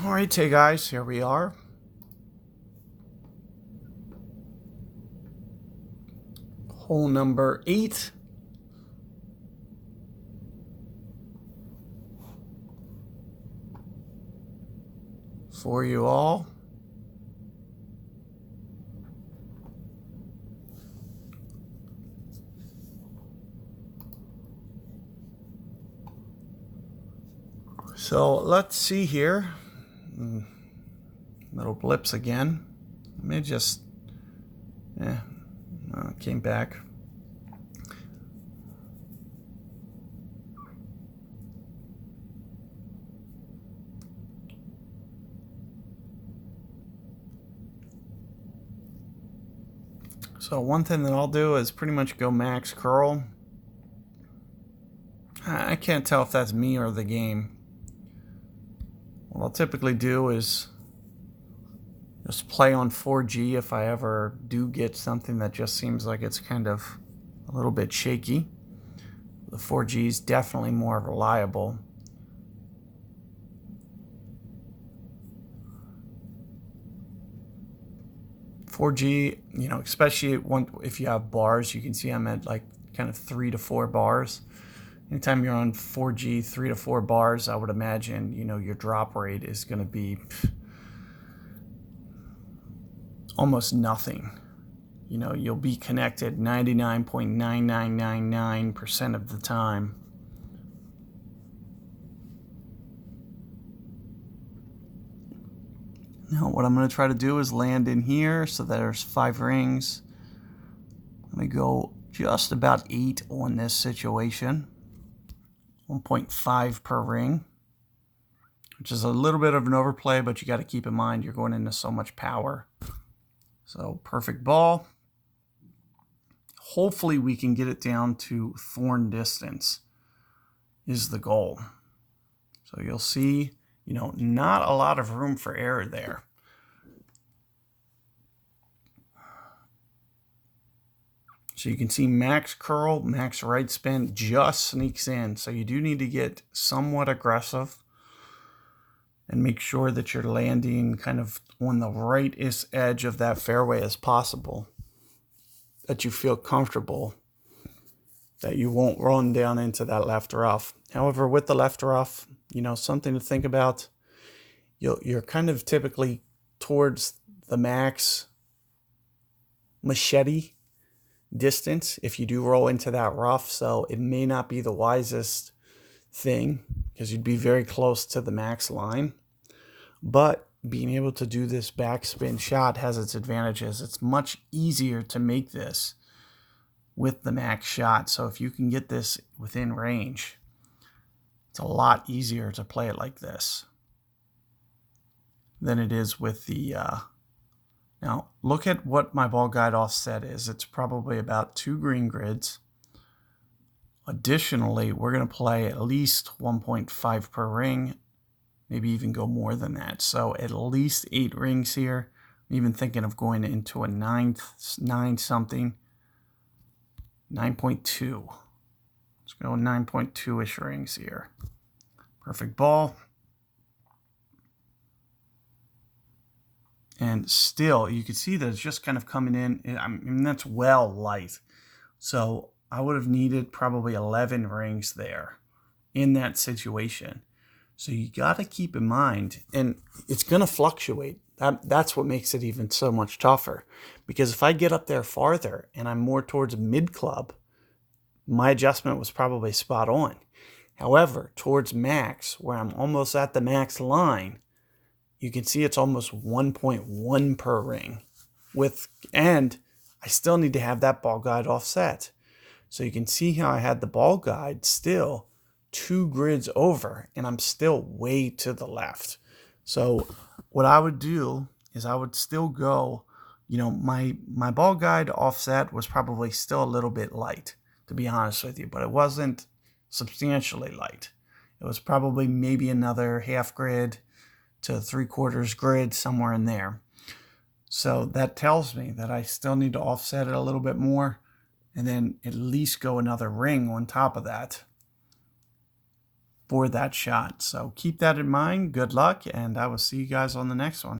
All right, hey guys, here we are. Hole number 8. For you all. So let's see here. Little blips again. Let me just, came back. So one thing that I'll do is pretty much go max curl. I can't tell if that's me or the game. What I'll typically do is just play on 4G if I ever do get something that just seems like it's kind of a little bit shaky. The 4G is definitely more reliable. .4G, especially if you have bars, you can see I'm at like kind of 3 to 4 bars. Anytime you're on 4G, 3 to 4 bars, I would imagine, your drop rate is going to be almost nothing. You'll be connected 99.9999% of the time. Now what I'm going to try to do is land in here, so there's 5 rings. Let me go just about 8 on this situation. 1.5 per ring, which is a little bit of an overplay, but you got to keep in mind you're going into so much power. So perfect ball. Hopefully we can get it down to thorn distance is the goal. So you'll see, not a lot of room for error there. So you can see max curl, max right spin just sneaks in. So you do need to get somewhat aggressive and make sure that you're landing kind of on the rightest edge of that fairway as possible, that you feel comfortable, that you won't run down into that left rough. However, with the left rough, something to think about, you're kind of typically towards the max machete distance if you do roll into that rough, so it may not be the wisest thing because you'd be very close to the max line. But being able to do this backspin shot has its advantages. It's much easier to make this with the max shot. So if you can get this within range, it's a lot easier to play it like this than it is with the now look at what my ball guide offset is. It's probably about 2 green grids. Additionally, we're going to play at least 1.5 per ring, maybe even go more than that. So at least 8 rings here. I'm even thinking of going into a 9 something. 9.2. Let's go 9.2-ish rings here. Perfect ball. And still, you can see that it's just kind of coming in. I mean, that's well light. So I would have needed probably 11 rings there in that situation. So you got to keep in mind, and it's going to fluctuate. That's what makes it even so much tougher. Because if I get up there farther and I'm more towards mid-club, my adjustment was probably spot on. However, towards max, where I'm almost at the max line, you can see it's almost 1.1 per ring. And I still need to have that ball guide offset. So you can see how I had the ball guide still 2 grids over, and I'm still way to the left. So what I would do is I would still go, my ball guide offset was probably still a little bit light, to be honest with you, but it wasn't substantially light. It was probably maybe another half grid to 3/4 grid, somewhere in there. So that tells me that I still need to offset it a little bit more and then at least go another ring on top of that. for that shot. So keep that in mind. Good luck, and I will see you guys on the next one.